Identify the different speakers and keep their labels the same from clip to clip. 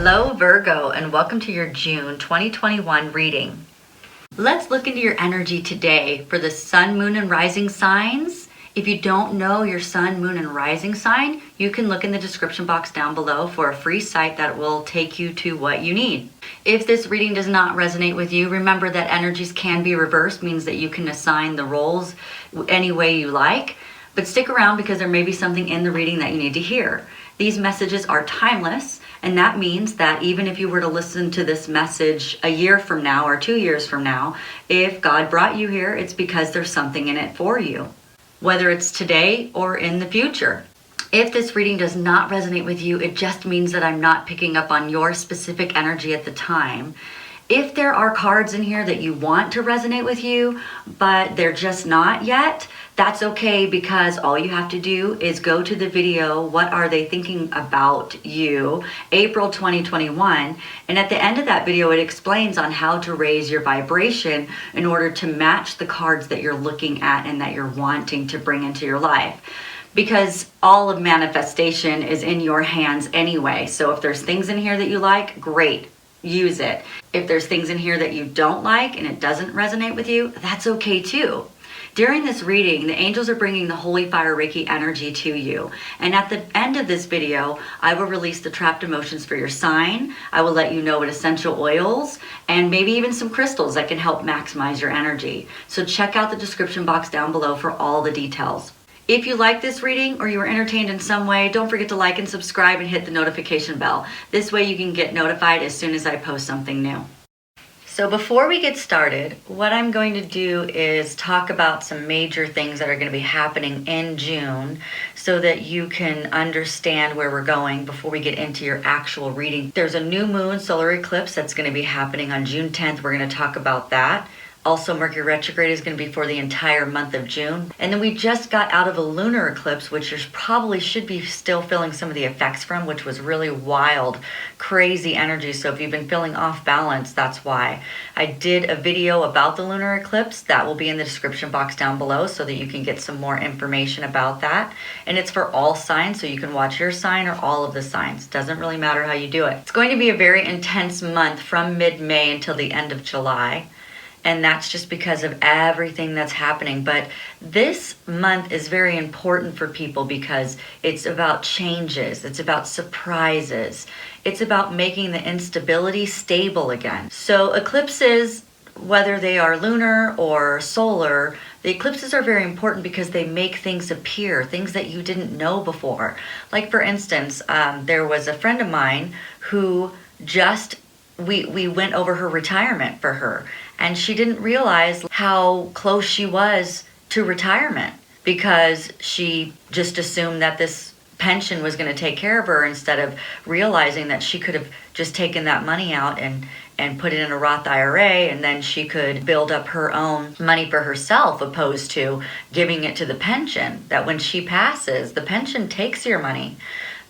Speaker 1: Hello Virgo, and welcome to your June 2021 reading. Let's look into your energy today for the sun, moon, and rising signs. If you don't know your sun, moon, and rising sign, you can look in the description box down below for a free site that will take you to what you need. If this reading does not resonate with you, remember that energies can be reversed, means that you can assign the roles any way you like. But stick around because there may be something in the reading that you need to hear. These messages are timeless, and that means that even if you were to listen to this message a year from now or 2 years from now, if God brought you here, it's because there's something in it for you, whether it's today or in the future. If this reading does not resonate with you, it just means that I'm not picking up on your specific energy at the time. If there are cards in here that you want to resonate with you, but they're just not yet, that's okay, because all you have to do is go to the video, What Are They Thinking About You, April 2021, and at the end of that video, it explains on how to raise your vibration in order to match the cards that you're looking at and that you're wanting to bring into your life. Because all of manifestation is in your hands anyway. So if there's things in here that you like, great, use it. If there's things in here that you don't like and it doesn't resonate with you, that's okay too. During this reading, the angels are bringing the Holy Fire Reiki energy to you. And at the end of this video, I will release the trapped emotions for your sign. I will let you know what essential oils and maybe even some crystals that can help maximize your energy. So check out the description box down below for all the details. If you like this reading or you were entertained in some way, don't forget to like and subscribe and hit the notification bell. This way you can get notified as soon as I post something new. So before we get started, what I'm going to do is talk about some major things that are going to be happening in June so that you can understand where we're going before we get into your actual reading. There's a new moon solar eclipse that's going to be happening on June 10th. We're going to talk about that. Also, Mercury retrograde is going to be for the entire month of June. And then we just got out of a lunar eclipse, which you probably should be still feeling some of the effects from, which was really wild, crazy energy. So if you've been feeling off balance, that's why. I did a video about the lunar eclipse. That will be in the description box down below so that you can get some more information about that. And it's for all signs, so you can watch your sign or all of the signs. Doesn't really matter how you do it. It's going to be a very intense month from mid-May until the end of July. And that's just because of everything that's happening. But this month is very important for people because it's about changes. It's about surprises. It's about making the instability stable again. So eclipses, whether they are lunar or solar, the eclipses are very important because they make things appear, things that you didn't know before. Like for instance, there was a friend of mine who we went over her retirement for her, and she didn't realize how close she was to retirement because she just assumed that this pension was going to take care of her instead of realizing that she could have just taken that money out and put it in a Roth IRA, and then she could build up her own money for herself, opposed to giving it to the pension. That when she passes, the pension takes your money.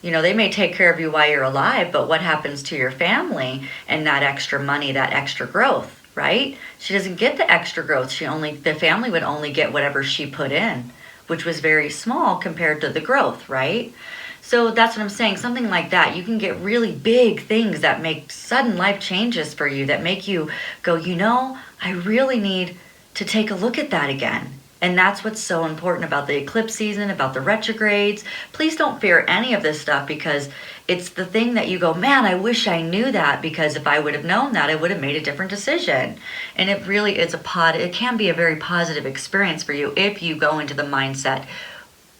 Speaker 1: You know, they may take care of you while you're alive, but what happens to your family and that extra money, that extra growth, right? She doesn't get the extra growth. The family would only get whatever she put in, which was very small compared to the growth, right? So that's what I'm saying. Something like that. You can get really big things that make sudden life changes for you, that make you go, you know, I really need to take a look at that again. And that's what's so important about the eclipse season, about the retrogrades. Please don't fear any of this stuff, because it's the thing that you go, man, I wish I knew that, because if I would have known that, I would have made a different decision. And it really is it can be a very positive experience for you if you go into the mindset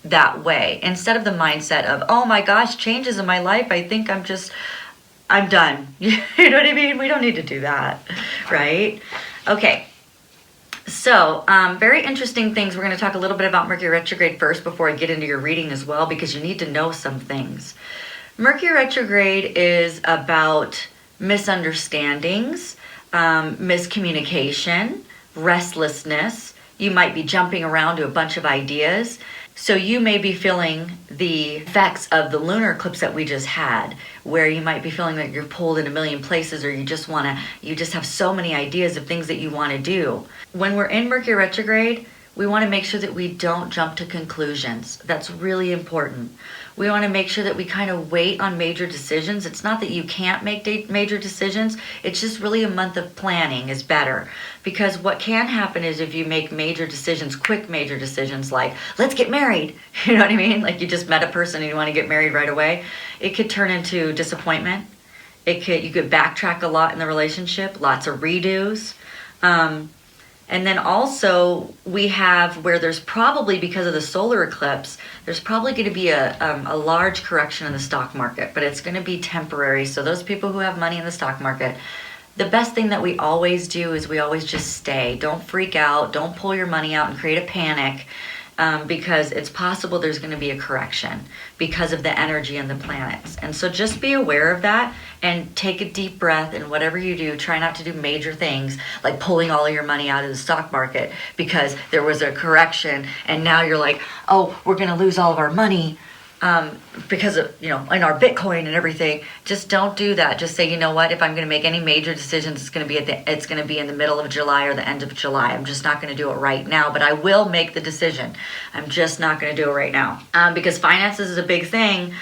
Speaker 1: that way, instead of the mindset of, oh my gosh, changes in my life, I think I'm done. You know what I mean? We don't need to do that, right? Okay. So, very interesting things. We're going to talk a little bit about Mercury retrograde first before I get into your reading as well, because you need to know some things. Mercury retrograde is about misunderstandings, miscommunication, restlessness. You might be jumping around to a bunch of ideas. So you may be feeling the effects of the lunar eclipse that we just had, where you might be feeling like you're pulled in a million places, or you just have so many ideas of things that you want to do. When we're in Mercury retrograde, We want to make sure that we don't jump to conclusions. That's really important. We want to make sure that we kind of wait on major decisions. It's not that you can't make major decisions. It's just really a month of planning is better. Because what can happen is if you make major decisions, quick major decisions like, let's get married. You know what I mean? Like you just met a person and you want to get married right away. It could turn into disappointment. You could backtrack a lot in the relationship, lots of redos. And then also we have where there's probably, because of the solar eclipse, there's probably going to be a large correction in the stock market, but it's going to be temporary. So those people who have money in the stock market, the best thing that we always do is we always just stay. Don't freak out. Don't pull your money out and create a panic. Because it's possible there's going to be a correction because of the energy and the planets. And so just be aware of that and take a deep breath, and whatever you do, try not to do major things like pulling all of your money out of the stock market because there was a correction and now you're like, oh, we're going to lose all of our money because of, in our Bitcoin and everything. Just don't do that. Just say, you know what, if I'm going to make any major decisions, it's going to be in the middle of July or the end of July. I'm just not going to do it right now, but I will make the decision. I'm just not going to do it right now. Because finances is a big thing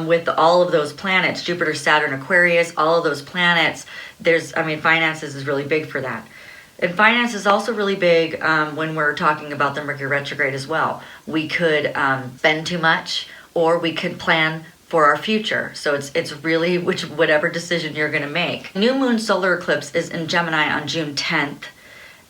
Speaker 1: with all of those planets, Jupiter, Saturn, Aquarius, all of those planets. Finances is really big for that. And finance is also really big when we're talking about the Mercury retrograde as well. We could spend too much, or we could plan for our future. So it's really whatever decision you're going to make. New moon solar eclipse is in Gemini on June 10th.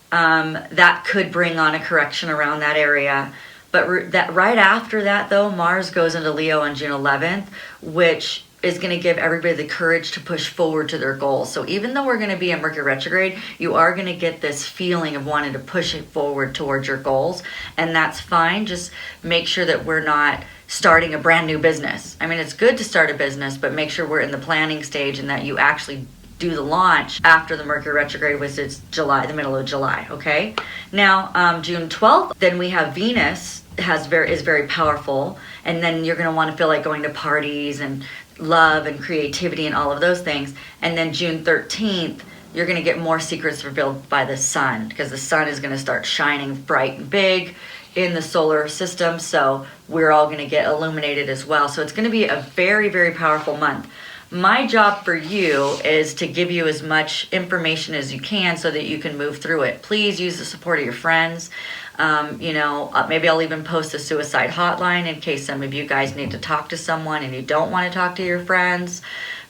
Speaker 1: That could bring on a correction around that area. But that right after that, though, Mars goes into Leo on June 11th, which is going to give everybody the courage to push forward to their goals. So even though we're going to be in Mercury retrograde, you are going to get this feeling of wanting to push it forward towards your goals. And that's fine. Just make sure that we're not starting a brand new business. It's good to start a business, but make sure we're in the planning stage and that you actually do the launch after the Mercury retrograde, which is July, the middle of July, okay? Now, June 12th, then we have Venus is very powerful, and then you're going to want to feel like going to parties and love and creativity and all of those things. And then June 13th, you're going to get more secrets revealed by the sun, because the sun is going to start shining bright and big in the solar system, so we're all going to get illuminated as well. So it's going to be a very, very powerful month. My job for you is to give you as much information as you can so that you can move through it. Please use the support of your friends. Maybe I'll even post a suicide hotline in case some of you guys need to talk to someone and you don't want to talk to your friends.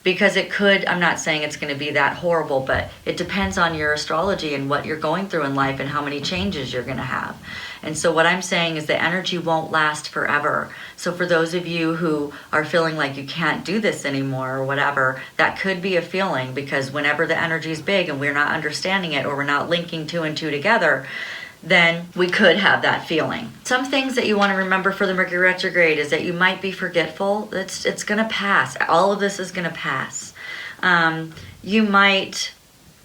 Speaker 1: Because it could, I'm not saying it's going to be that horrible, but it depends on your astrology and what you're going through in life and how many changes you're going to have. And so what I'm saying is the energy won't last forever. So for those of you who are feeling like you can't do this anymore or whatever, that could be a feeling, because whenever the energy is big and we're not understanding it or we're not linking two and two together, then we could have that feeling. Some things that you want to remember for the Mercury retrograde is that you might be forgetful. It's going to pass. All of this is going to pass. You might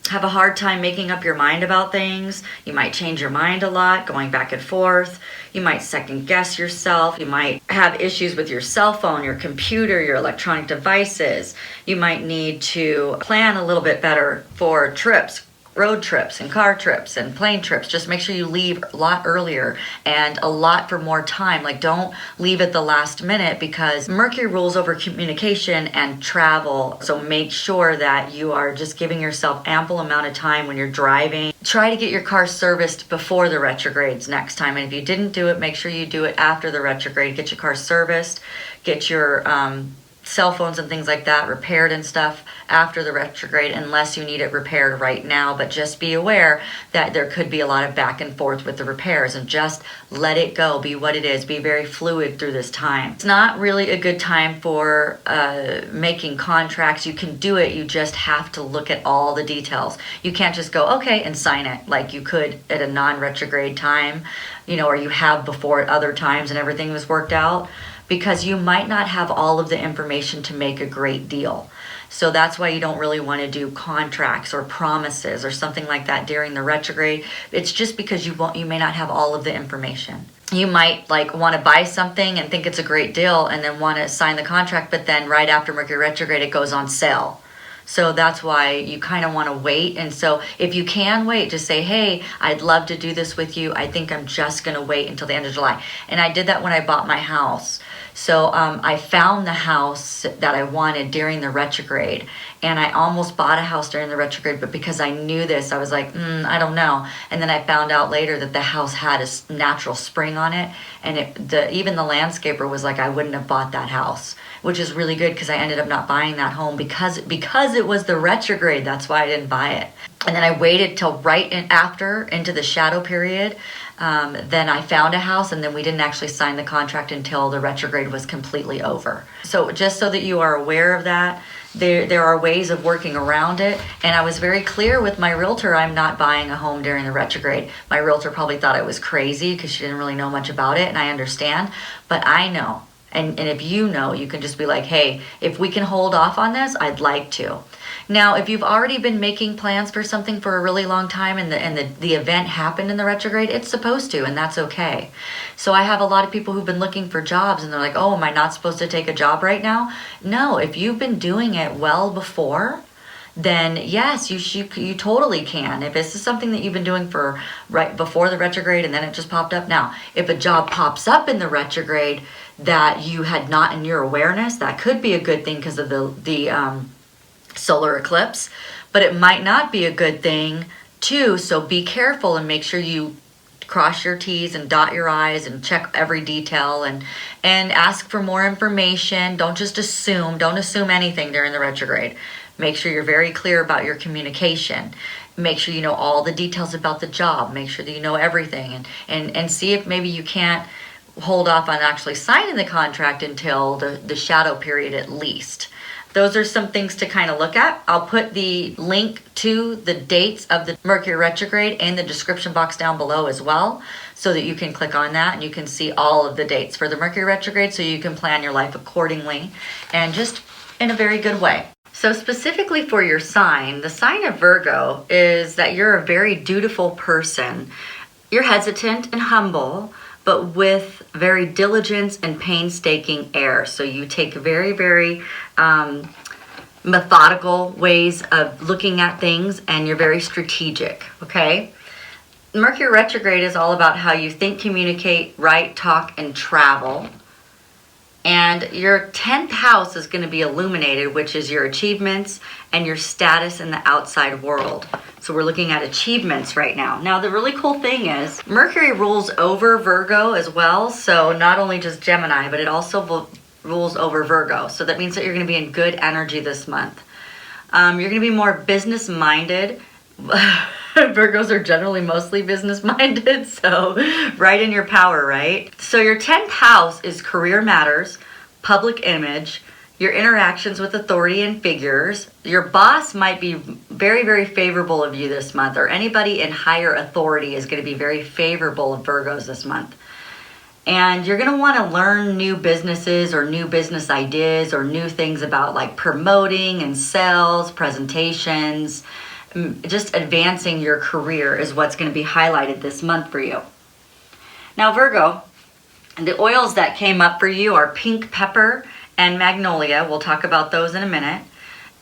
Speaker 1: have a hard time making up your mind about things. You might change your mind a lot, going back and forth. You might second guess yourself. You might have issues with your cell phone, your computer, your electronic devices. You might need to plan a little bit better for trips, road trips and car trips and plane trips. Just make sure you leave a lot earlier and a lot for more time. Like, don't leave at the last minute, because Mercury rules over communication and travel. So make sure that you are just giving yourself ample amount of time when you're driving. Try to get your car serviced before the retrogrades next time. And if you didn't do it, make sure you do it after the retrograde. Get your car serviced, get your cell phones and things like that repaired and stuff after the retrograde, unless you need it repaired right now. But just be aware that there could be a lot of back and forth with the repairs, and just let it go. Be what it is. Be very fluid through this time. It's not really a good time for making contracts. You can do it. You just have to look at all the details. You can't just go, okay, and sign it like you could at a non-retrograde time, or you have before at other times and everything was worked out, because you might not have all of the information to make a great deal. So that's why you don't really want to do contracts or promises or something like that during the retrograde. It's just because you may not have all of the information. You might want to buy something and think it's a great deal and then want to sign the contract, but then right after Mercury retrograde, it goes on sale. So that's why you kind of want to wait. And so if you can wait, just say, hey, I'd love to do this with you. I think I'm just going to wait until the end of July. And I did that when I bought my house. So I found the house that I wanted during the retrograde, and I almost bought a house during the retrograde, but because I knew this, I was like, I don't know. And then I found out later that the house had a natural spring on it, and even the landscaper was like, I wouldn't have bought that house, which is really good because I ended up not buying that home because it was the retrograde. That's why I didn't buy it. And then I waited till right after into the shadow period. Then I found a house, and then we didn't actually sign the contract until the retrograde was completely over. So just so that you are aware of that, there are ways of working around it. And I was very clear with my realtor, I'm not buying a home during the retrograde. My realtor probably thought I was crazy because she didn't really know much about it, and I understand, but I know. And if you know, you can just be like, hey, if we can hold off on this, I'd like to. Now, if you've already been making plans for something for a really long time and the event happened in the retrograde, it's supposed to, and that's okay. So I have a lot of people who've been looking for jobs, and they're like, oh, am I not supposed to take a job right now? No, if you've been doing it well before, then yes, you totally can. If this is something that you've been doing for right before the retrograde and then it just popped up. Now, if a job pops up in the retrograde that you had not in your awareness, that could be a good thing because of the solar eclipse, but it might not be a good thing too. So be careful and make sure you cross your T's and dot your I's and check every detail and ask for more information. Don't just assume. Don't assume anything during the retrograde. Make sure you're very clear about your communication. Make sure you know all the details about the job. Make sure that you know everything and see if maybe you can't hold off on actually signing the contract until the shadow period at least. Those are some things to kind of look at. I'll put the link to the dates of the Mercury retrograde in the description box down below as well, so that you can click on that and you can see all of the dates for the Mercury retrograde so you can plan your life accordingly and just in a very good way. So specifically for your sign, the sign of Virgo is that you're a very dutiful person. You're hesitant and humble, but with very diligence and painstaking air. So you take very, very methodical ways of looking at things, and you're very strategic, okay? Mercury retrograde is all about how you think, communicate, write, talk, and travel. And your 10th house is going to be illuminated, which is your achievements and your status in the outside world. So we're looking at achievements right now. Now, the really cool thing is Mercury rules over Virgo as well. So not only just Gemini, but it also rules over Virgo. So that means that you're going to be in good energy this month. You're going to be more business-minded. Virgos are generally mostly business-minded, so right in your power, right? So your 10th house is career matters, public image, your interactions with authority and figures. Your boss might be very, very favorable of you this month, or anybody in higher authority is going to be very favorable of Virgos this month. And you're going to want to learn new businesses or new business ideas or new things about like promoting and sales, presentations. Just advancing your career is what's going to be highlighted this month for you. Now, Virgo, the oils that came up for you are pink pepper and magnolia. We'll talk about those in a minute.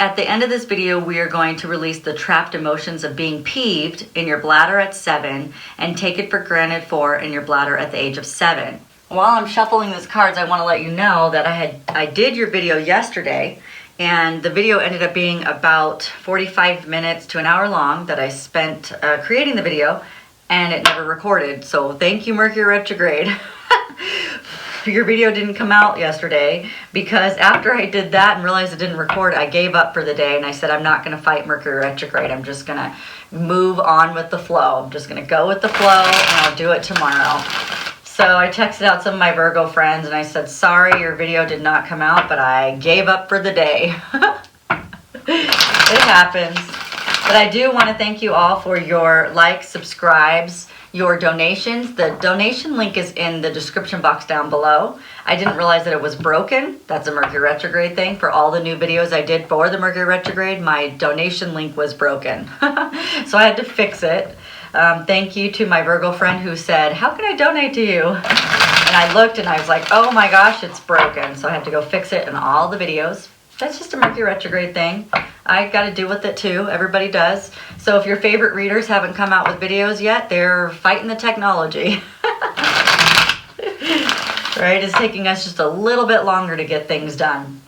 Speaker 1: At the end of this video, we are going to release the trapped emotions of being peeved in your bladder at 7 and take it for granted 4 in your bladder at the age of 7. While I'm shuffling these cards, I want to let you know that I did your video yesterday, and the video ended up being about 45 minutes to an hour long that I spent creating the video, and it never recorded. So thank you, Mercury retrograde. Your video didn't come out yesterday because after I did that and realized it didn't record, I gave up for the day and I said, I'm not going to fight Mercury retrograde. I'm just going to move on with the flow. I'm just going to go with the flow and I'll do it tomorrow. So I texted out some of my Virgo friends and I said, sorry, your video did not come out, but I gave up for the day. It happens. But I do want to thank you all for your likes, subscribes, your donations. The donation link is in the description box down below. I didn't realize that it was broken. That's a Mercury retrograde thing. For all the new videos I did for the Mercury retrograde, my donation link was broken. So I had to fix it. Thank you to my Virgo friend who said, how can I donate to you? And I looked and I was like, oh my gosh, it's broken. So I had to go fix it in all the videos. That's just a Mercury retrograde thing. I got to deal with it too. Everybody does. So if your favorite readers haven't come out with videos yet, they're fighting the technology. Right? It's taking us just a little bit longer to get things done.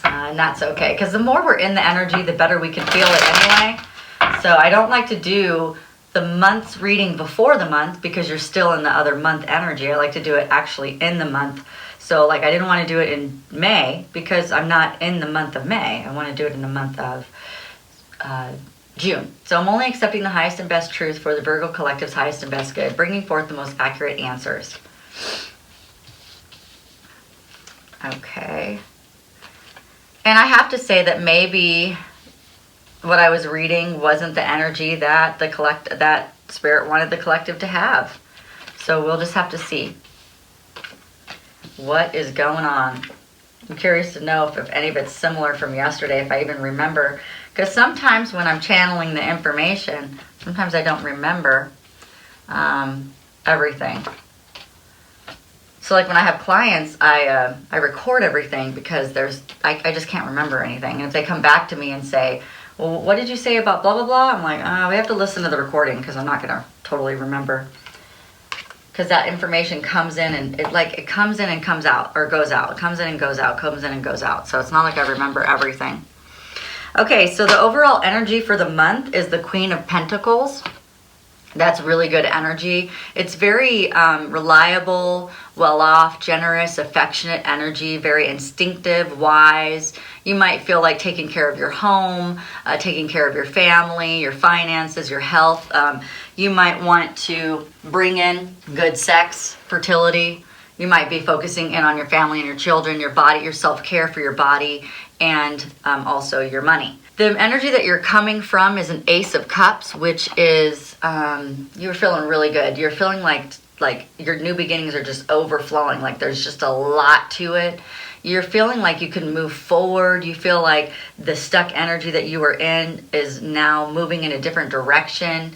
Speaker 1: And that's okay. Because the more we're in the energy, the better we can feel it anyway. So I don't like to do the month's reading before the month because you're still in the other month energy. I like to do it actually in the month. So like I didn't want to do it in May because I'm not in the month of May. I want to do it in the month of June. So I'm only accepting the highest and best truth for the Virgo Collective's highest and best good, bringing forth the most accurate answers. Okay. And I have to say that maybe what I was reading wasn't the energy that that Spirit wanted the collective to have. So we'll just have to see what is going on. I'm curious to know if any of it's similar from yesterday, if I even remember. Because sometimes when I'm channeling the information, sometimes I don't remember everything. So like when I have clients, I record everything because I just can't remember anything. And if they come back to me and say, well, what did you say about blah, blah, blah? I'm like, we have to listen to the recording because I'm not going to totally remember. Because that information comes in and it comes in and comes out or goes out. It comes in and goes out, comes in and goes out. So it's not like I remember everything. Okay, so the overall energy for the month is the Queen of Pentacles. That's really good energy. It's very reliable, well-off, generous, affectionate energy, very instinctive, wise. You might feel like taking care of your home, taking care of your family, your finances, your health. You might want to bring in good sex, fertility. You might be focusing in on your family and your children, your body, your self-care for your body, and also your money. The energy that you're coming from is an Ace of Cups, which is you're feeling really good. You're feeling like your new beginnings are just overflowing, like there's just a lot to it. You're feeling like you can move forward. You feel like the stuck energy that you were in is now moving in a different direction.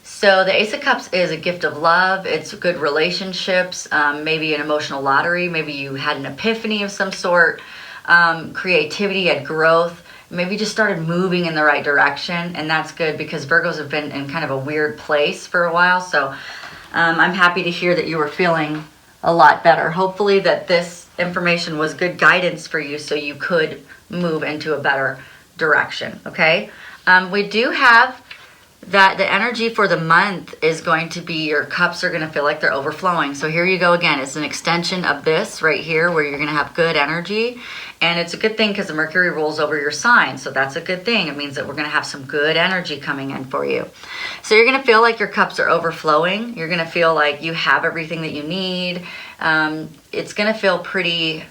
Speaker 1: So the Ace of Cups is a gift of love. It's good relationships, maybe an emotional lottery. Maybe you had an epiphany of some sort, creativity and growth. Maybe just started moving in the right direction, and that's good because Virgos have been in kind of a weird place for a while. So I'm happy to hear that you were feeling a lot better. Hopefully that this information was good guidance for you so you could move into a better direction, okay? We do have that the energy for the month is going to be your cups are going to feel like they're overflowing. So here you go again. It's an extension of this right here where you're going to have good energy. And it's a good thing because the Mercury rolls over your sign. So that's a good thing. It means that we're going to have some good energy coming in for you. So you're going to feel like your cups are overflowing. You're going to feel like you have everything that you need. It's going to feel pretty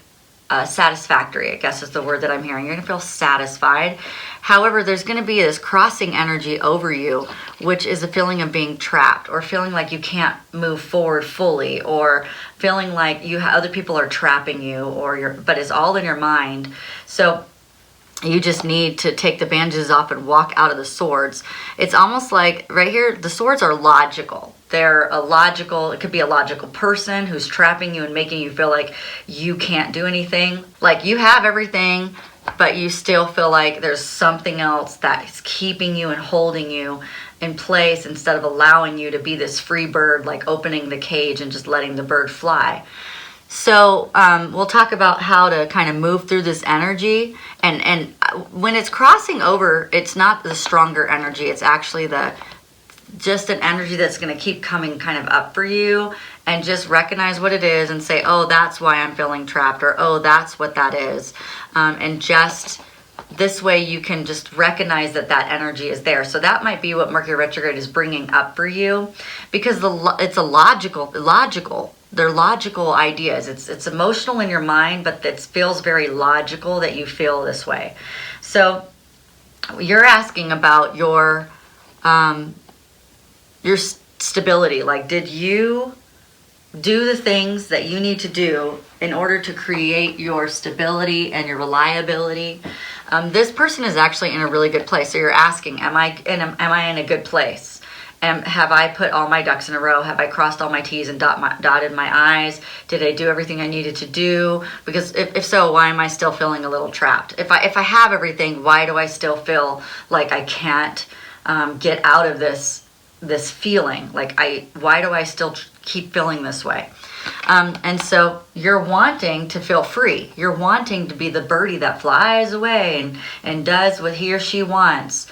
Speaker 1: satisfactory, I guess is the word that I'm hearing. You're going to feel satisfied. However, there's going to be this crossing energy over you, which is a feeling of being trapped or feeling like you can't move forward fully or feeling like other people are trapping you but it's all in your mind. So you just need to take the bandages off and walk out of the swords. It's almost like right here, the swords are logical. It could be a logical person who's trapping you and making you feel like you can't do anything. Like you have everything, but you still feel like there's something else that's keeping you and holding you in place instead of allowing you to be this free bird, like opening the cage and just letting the bird fly. So we'll talk about how to kind of move through this energy. And when it's crossing over, it's not the stronger energy. It's actually just an energy that's going to keep coming kind of up for you, and just recognize what it is and say, oh, that's why I'm feeling trapped, or oh, that's what that is. And just this way you can just recognize that energy is there. So that might be what Mercury retrograde is bringing up for you, because it's a logical. They're logical ideas. It's emotional in your mind, but it feels very logical that you feel this way. So you're asking about your stability. Like, did you do the things that you need to do in order to create your stability and your reliability? This person is actually in a really good place. So you're asking, am I in a good place? Have I put all my ducks in a row? Have I crossed all my T's and dotted my I's? Did I do everything I needed to do? Because if so, why am I still feeling a little trapped? If I have everything, why do I still feel like I can't get out of this feeling? Why do I still keep feeling this way? And so you're wanting to feel free. You're wanting to be the birdie that flies away and does what he or she wants.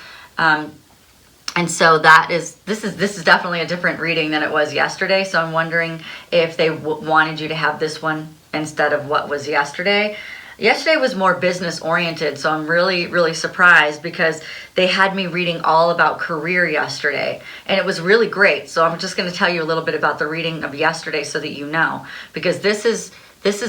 Speaker 1: And so this is definitely a different reading than it was yesterday. So I'm wondering if they wanted you to have this one instead of what was yesterday. Yesterday was more business oriented, so I'm really, really surprised because they had me reading all about career yesterday, and it was really great. So I'm just going to tell you a little bit about the reading of yesterday so that you know, because this is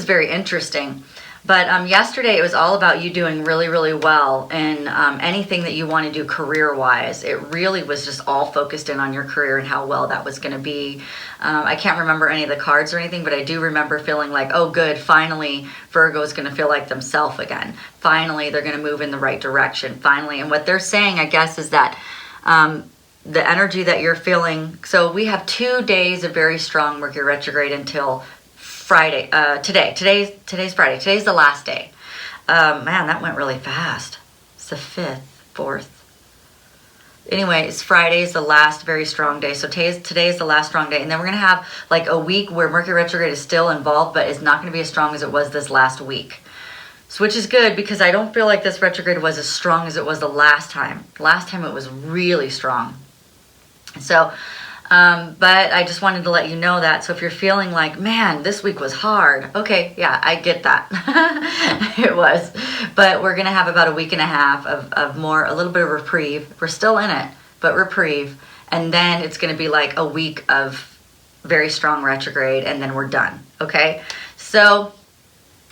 Speaker 1: very interesting. But yesterday it was all about you doing really, really well in anything that you want to do career-wise. It really was just all focused in on your career and how well that was going to be. I can't remember any of the cards or anything, but I do remember feeling like, oh, good, finally Virgo is going to feel like themselves again. Finally, they're going to move in the right direction. Finally, and what they're saying, I guess, is that the energy that you're feeling. So we have 2 days of very strong Mercury retrograde until Friday. Today's Friday. Today's the last day. Man, that went really fast. It's the 5th, 4th. Anyways, Friday is the last very strong day. So today is the last strong day. And then we're going to have like a week where Mercury retrograde is still involved, but it's not going to be as strong as it was this last week. So, which is good because I don't feel like this retrograde was as strong as it was the last time. Last time it was really strong. So, but I just wanted to let you know that. So if you're feeling like, man, this week was hard. Okay, yeah, I get that. It was. But we're going to have about a week and a half of a little bit of reprieve. We're still in it, but reprieve. And then it's going to be like a week of very strong retrograde, and then we're done. Okay? So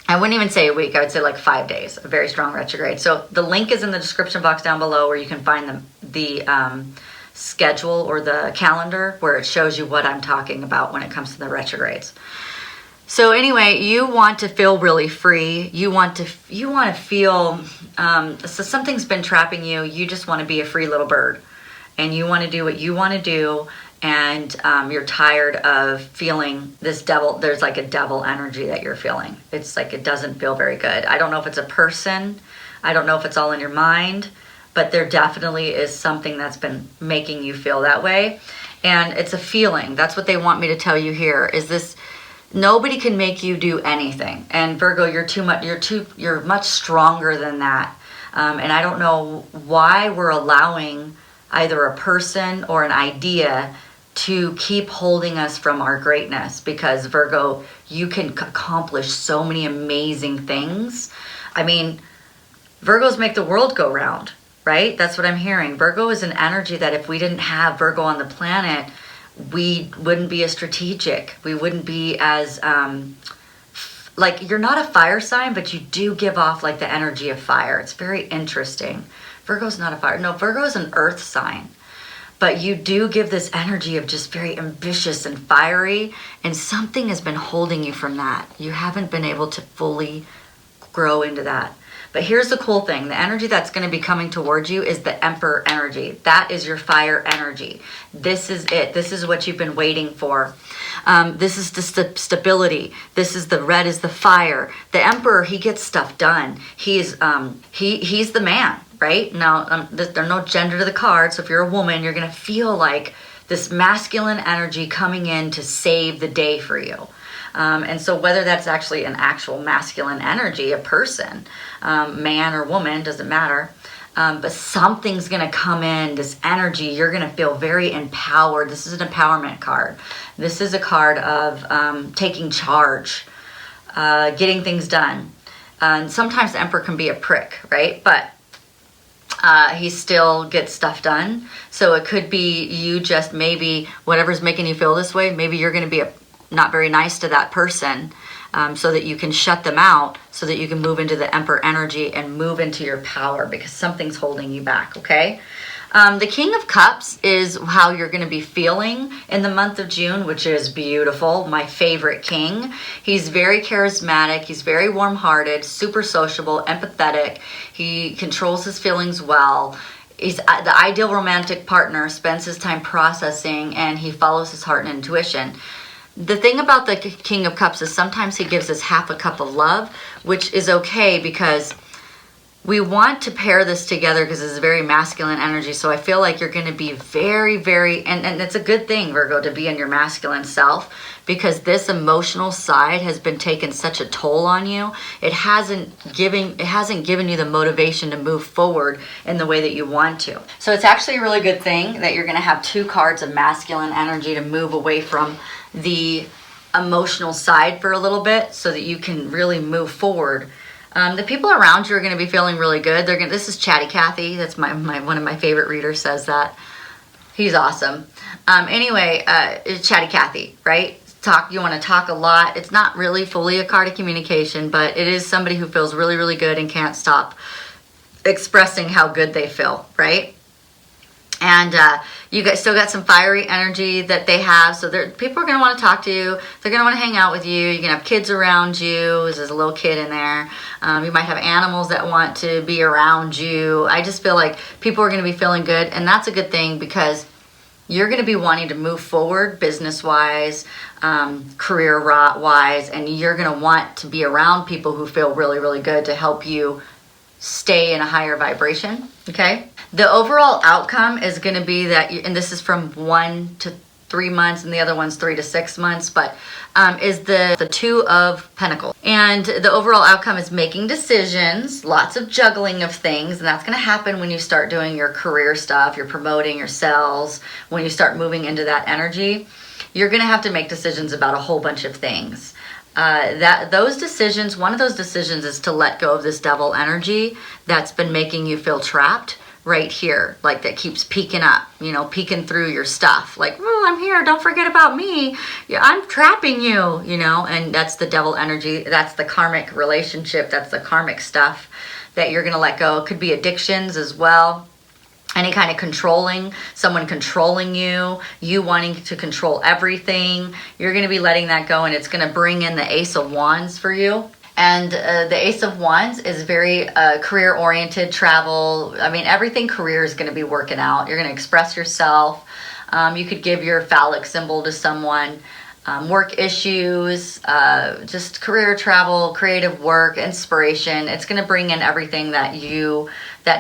Speaker 1: I wouldn't even say a week. I would say like 5 days of very strong retrograde. So the link is in the description box down below where you can find the schedule or the calendar where it shows you what I'm talking about when it comes to the retrogrades. So anyway, you want to feel really free. You want to feel so something's been trapping you. You just want to be a free little bird, and you want to do what you want to do. And you're tired of feeling this devil. There's like a devil energy that you're feeling. It's like it doesn't feel very good. I don't know if it's a person. I don't know if it's all in your mind. But there definitely is something that's been making you feel that way. And it's a feeling. That's what they want me to tell you here, is this: nobody can make you do anything. And Virgo, you're much stronger than that. And I don't know why we're allowing either a person or an idea to keep holding us from our greatness, because Virgo, you can accomplish so many amazing things. I mean, Virgos make the world go round. Right? That's what I'm hearing. Virgo is an energy that if we didn't have Virgo on the planet, we wouldn't be as strategic. We wouldn't be as, like, you're not a fire sign, but you do give off like the energy of fire. It's very interesting. Virgo's not a fire. No, Virgo is an earth sign. But you do give this energy of just very ambitious and fiery, and something has been holding you from that. You haven't been able to fully grow into that. But here's the cool thing. The energy that's going to be coming towards you is the Emperor energy. That is your fire energy. This is it. This is what you've been waiting for. This is the stability. This is the red is the fire. The Emperor, he gets stuff done. He's the man, right? Now, there are no gender to the card. So if you're a woman, you're going to feel like this masculine energy coming in to save the day for you. And so whether that's actually an actual masculine energy, a person, man or woman, doesn't matter. But something's going to come in, this energy. You're going to feel very empowered. This is an empowerment card. This is a card of taking charge, getting things done. And sometimes the Emperor can be a prick, right? But he still gets stuff done. So it could be you just maybe, whatever's making you feel this way, maybe you're going to be not very nice to that person, so that you can shut them out, so that you can move into the Emperor energy and move into your power, because something's holding you back, okay? The King of Cups is how you're going to be feeling in the month of June, which is beautiful. My favorite king. He's very charismatic. He's very warm-hearted, super sociable, empathetic. He controls his feelings well. He's the ideal romantic partner, spends his time processing, and he follows his heart and intuition. The thing about the King of Cups is sometimes he gives us half a cup of love, which is okay because we want to pair this together because it's very masculine energy. So I feel like you're going to be very, very, and it's a good thing, Virgo, to be in your masculine self, because this emotional side has been taking such a toll on you. It hasn't given you the motivation to move forward in the way that you want to. So it's actually a really good thing that you're going to have 2 cards of masculine energy to move away from the emotional side for a little bit so that you can really move forward. The people around you are going to be feeling really good. This is Chatty Cathy. That's one of my favorite readers says that. He's awesome. It's Chatty Cathy, right? You want to talk a lot. It's not really fully a card of communication, but it is somebody who feels really, really good and can't stop expressing how good they feel, right? And you guys still got some fiery energy that they have. So people are going to want to talk to you. They're going to want to hang out with you. You're going to have kids around you. There's a little kid in there. You might have animals that want to be around you. I just feel like people are going to be feeling good. And that's a good thing because you're going to be wanting to move forward business-wise, career-wise. And you're going to want to be around people who feel really, really good to help you stay in a higher vibration, okay? The overall outcome is going to be that, and this is from 1 to 3 months, and the other one's 3 to 6 months, but is the 2 of Pentacles. And the overall outcome is making decisions, lots of juggling of things, and that's going to happen when you start doing your career stuff, you're promoting your sales, when you start moving into that energy, you're going to have to make decisions about a whole bunch of things. Those decisions, one of those decisions is to let go of this devil energy that's been making you feel trapped right here, like that keeps peeking up, peeking through your stuff. Like, oh, I'm here, don't forget about me. Yeah, I'm trapping you, and that's the devil energy. That's the karmic relationship. That's the karmic stuff that you're going to let go. It could be addictions as well. Any kind of controlling, someone controlling you, you wanting to control everything. You're going to be letting that go, and it's going to bring in the Ace of Wands for you. And the Ace of Wands is very career-oriented, travel. I mean, everything career is going to be working out. You're going to express yourself. You could give your phallic symbol to someone. Work issues, just career, travel, creative work, inspiration. It's going to bring in everything that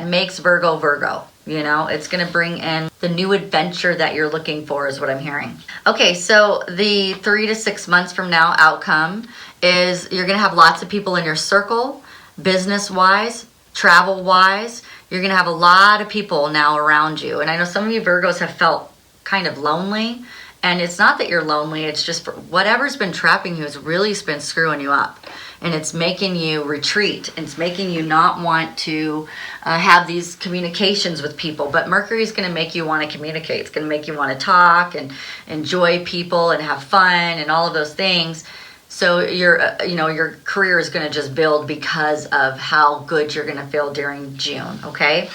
Speaker 1: makes Virgo Virgo. It's going to bring in the new adventure that you're looking for is what I'm hearing. Okay, so the 3 to 6 months from now outcome is you're going to have lots of people in your circle, business-wise, travel-wise. You're going to have a lot of people now around you. And I know some of you Virgos have felt kind of lonely. And it's not that you're lonely. It's just whatever's been trapping you has really been screwing you up. And it's making you retreat. It's making you not want to have these communications with people. But Mercury is going to make you want to communicate. It's going to make you want to talk and enjoy people and have fun and all of those things. So your career is going to just build because of how good you're going to feel during June, okay?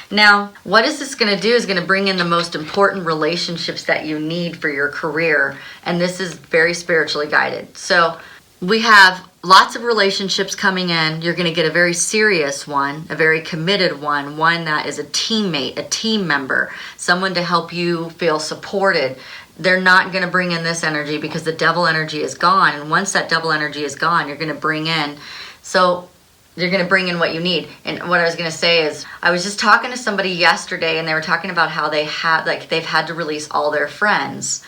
Speaker 1: Now, what is this going to do is going to bring in the most important relationships that you need for your career. And this is very spiritually guided. So we have lots of relationships coming in. You're going to get a very serious one, a very committed one that is a teammate, a team member, someone to help you feel supported. They're not going to bring in this energy because the devil energy is gone. And once that devil energy is gone, you're going to bring in. So you're going to bring in what you need. And what I was going to say is, I was just talking to somebody yesterday, and they were talking about how they've had to release all their friends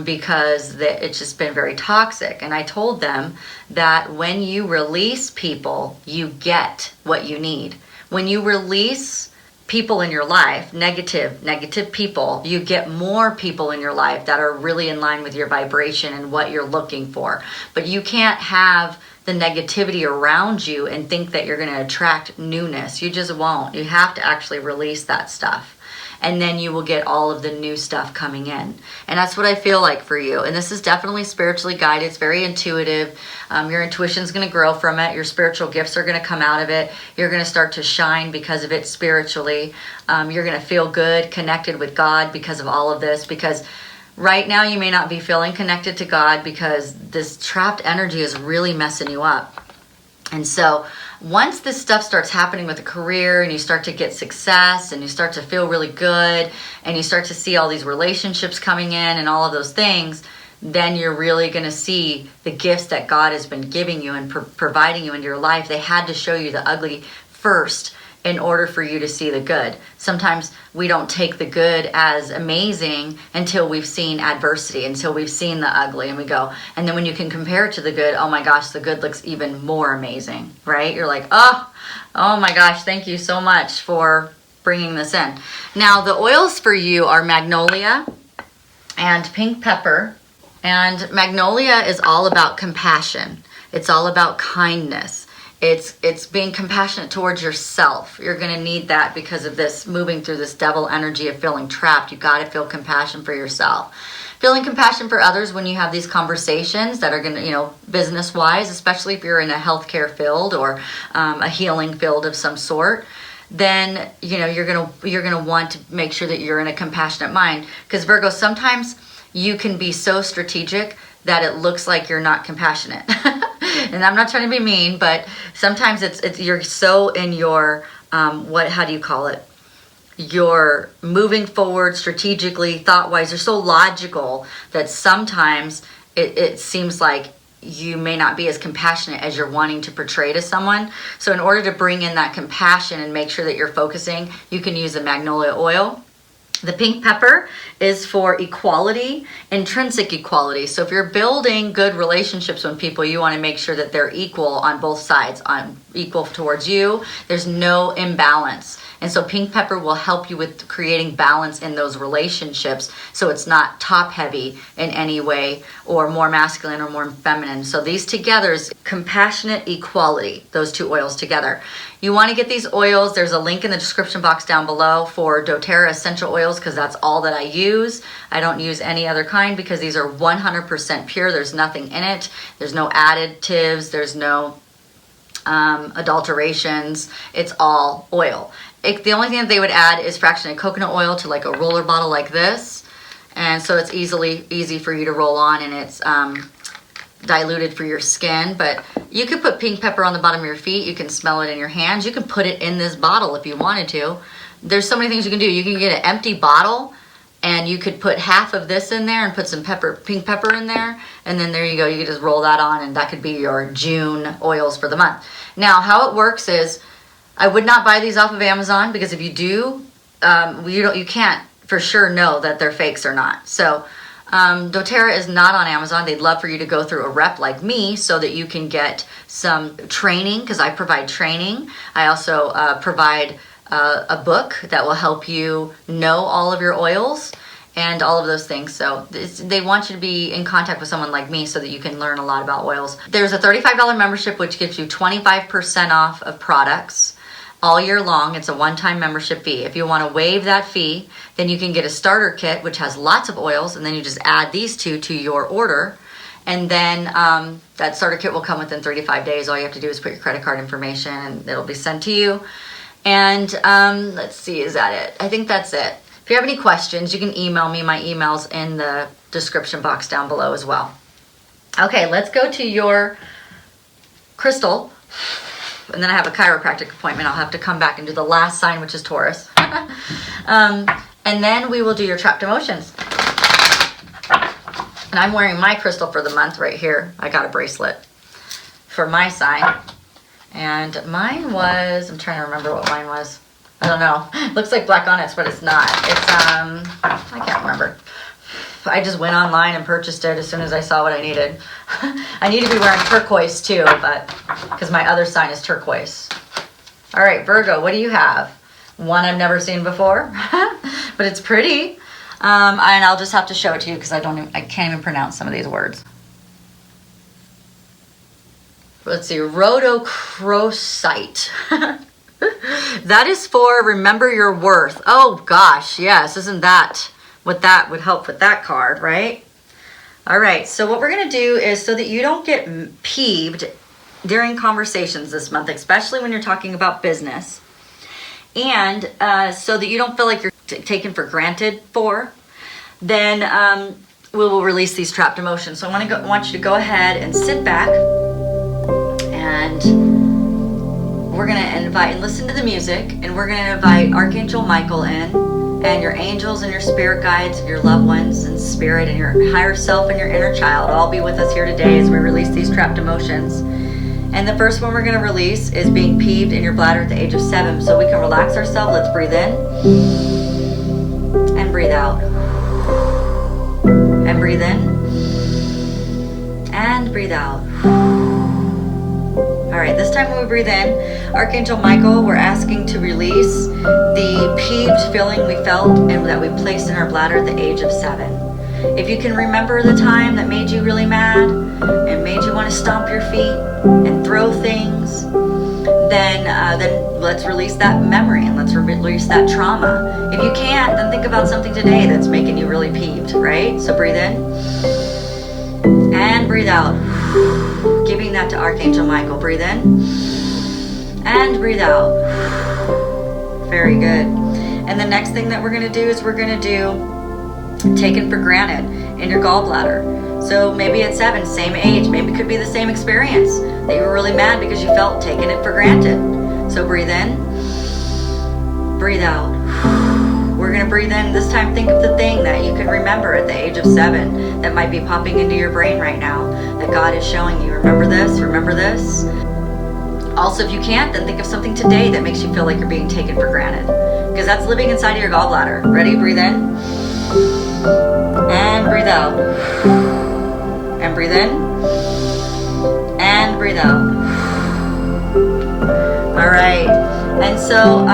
Speaker 1: because it's just been very toxic. And I told them that when you release people, you get what you need. When you release people in your life, negative people, you get more people in your life that are really in line with your vibration and what you're looking for. But you can't have the negativity around you and think that you're going to attract newness. You just won't. You have to actually release that stuff. And then you will get all of the new stuff coming in. And that's what I feel like for you. And this is definitely spiritually guided. It's very intuitive. Your intuition is going to grow from it. Your spiritual gifts are going to come out of it. You're going to start to shine because of it spiritually. You're going to feel good, connected with God because of all of this. Because right now you may not be feeling connected to God because this trapped energy is really messing you up. And so once this stuff starts happening with a career and you start to get success and you start to feel really good and you start to see all these relationships coming in and all of those things, then you're really going to see the gifts that God has been giving you and providing you into your life. They had to show you the ugly first in order for you to see the good. Sometimes we don't take the good as amazing until we've seen adversity, until we've seen the ugly, and we go, and then when you can compare it to the good, oh my gosh, the good looks even more amazing, right? You're like, oh my gosh, thank you so much for bringing this in. Now, the oils for you are magnolia and pink pepper. And magnolia is all about compassion. It's all about kindness. It's being compassionate towards yourself. You're going to need that because of this moving through this devil energy of feeling trapped. You got to feel compassion for yourself. Feeling compassion for others when you have these conversations that are going to, business-wise, especially if you're in a healthcare field or a healing field of some sort, then you're gonna want to make sure that you're in a compassionate mind. Because Virgo, sometimes you can be so strategic that it looks like you're not compassionate. And I'm not trying to be mean, but sometimes it's you're so in your how do you call it? You're moving forward strategically, thought-wise. You're so logical that sometimes it seems like you may not be as compassionate as you're wanting to portray to someone. So in order to bring in that compassion and make sure that you're focusing, you can use the magnolia oil. The pink pepper is for equality, intrinsic equality. So if you're building good relationships with people, you want to make sure that they're equal on both sides, equal towards you. There's no imbalance. And so pink pepper will help you with creating balance in those relationships so it's not top heavy in any way or more masculine or more feminine. So these together is compassionate equality, those two oils together. You want to get these oils. There's a link in the description box down below for doTERRA essential oils because that's all that I use. I don't use any other kind because these are 100% pure. There's nothing in it. There's no additives. There's no adulterations. It's all oil. The only thing that they would add is fractionated coconut oil to like a roller bottle like this. And so it's easy for you to roll on, and it's diluted for your skin. But you could put pink pepper on the bottom of your feet. You can smell it in your hands. You can put it in this bottle if you wanted to. There's so many things you can do. You can get an empty bottle and you could put half of this in there and put some pink pepper in there. And then there you go. You can just roll that on, and that could be your June oils for the month. Now, how it works is I would not buy these off of Amazon because if you do, you can't for sure know that they're fakes or not. So doTERRA is not on Amazon. They'd love for you to go through a rep like me so that you can get some training, because I provide training. I also provide a book that will help you know all of your oils and all of those things. So they want you to be in contact with someone like me so that you can learn a lot about oils. There's a $35 membership which gives you 25% off of products all year long. It's a one-time membership fee. If you want to waive that fee, then you can get a starter kit which has lots of oils, and then you just add these two to your order, and then that starter kit will come within 35 days. All you have to do is put your credit card information and it'll be sent to you. And let's see, is that it? I think that's it. If you have any questions, you can email me. My email's in the description box down below as well. Okay, let's go to your crystal. And then I have a chiropractic appointment. I'll have to come back and do the last sign, which is Taurus. And then we will do your trapped emotions. And I'm wearing my crystal for the month right here. I got a bracelet for my sign. And mine was, I'm trying to remember what mine was. I don't know. It looks like black onyx, but it's not. It's, I can't remember. I just went online and purchased it as soon as I saw what I needed. I need to be wearing turquoise too, but because my other sign is turquoise. All right, Virgo, what do you have? One I've never seen before, but it's pretty. And I'll just have to show it to you because I can't even pronounce some of these words. Let's see, rhodochrosite. That is for remember your worth. Oh gosh, yes, isn't that what that would help with that card, right? All right, so what we're gonna do is so that you don't get peeved during conversations this month, especially when you're talking about business, and so that you don't feel like you're taken for granted then we will release these trapped emotions. So I want you to go ahead and sit back and we're going to invite, and listen to the music, and we're going to invite Archangel Michael in, and your angels and your spirit guides and your loved ones and spirit and your higher self and your inner child all be with us here today as we release these trapped emotions. And the first one we're going to release is being peeved in your bladder at the age of 7. So we can relax ourselves. Let's breathe in and breathe out. And breathe in and breathe out. All right, this time when we breathe in, Archangel Michael, we're asking to release the peeved feeling we felt and that we placed in our bladder at the age of 7. If you can remember the time that made you really mad and made you want to stomp your feet and throw things, then let's release that memory and let's release that trauma. If you can't, then think about something today that's making you really peeved, right? So breathe in and breathe out, giving that to Archangel Michael. Breathe in and breathe out. Very good. And the next thing that we're going to do is we're going to do taken for granted in your gallbladder. So maybe at 7, same age, maybe it could be the same experience that you were really mad because you felt taken it for granted. So breathe in, breathe out. We're going to breathe in. This time think of the thing that you can remember at the age of 7 that might be popping into your brain right now that God is showing you. Remember this, remember this. Also, if you can't, then think of something today that makes you feel like you're being taken for granted, because that's living inside of your gallbladder. Ready? Breathe in and breathe out, and breathe in and breathe out. All right, and so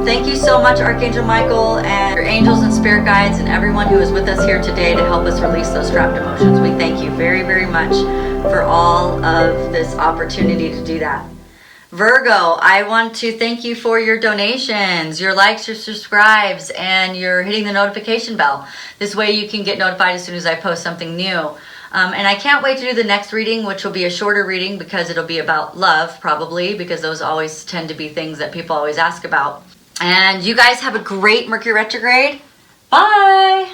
Speaker 1: thank you so much, Archangel Michael and your angels and spirit guides and everyone who is with us here today to help us release those trapped emotions. We thank you very, very much for all of this opportunity to do that. Virgo, I want to thank you for your donations, your likes, your subscribes, and your hitting the notification bell. This way you can get notified as soon as I post something new. And I can't wait to do the next reading, which will be a shorter reading because it'll be about love, probably, because those always tend to be things that people always ask about. And you guys have a great Mercury retrograde. Bye!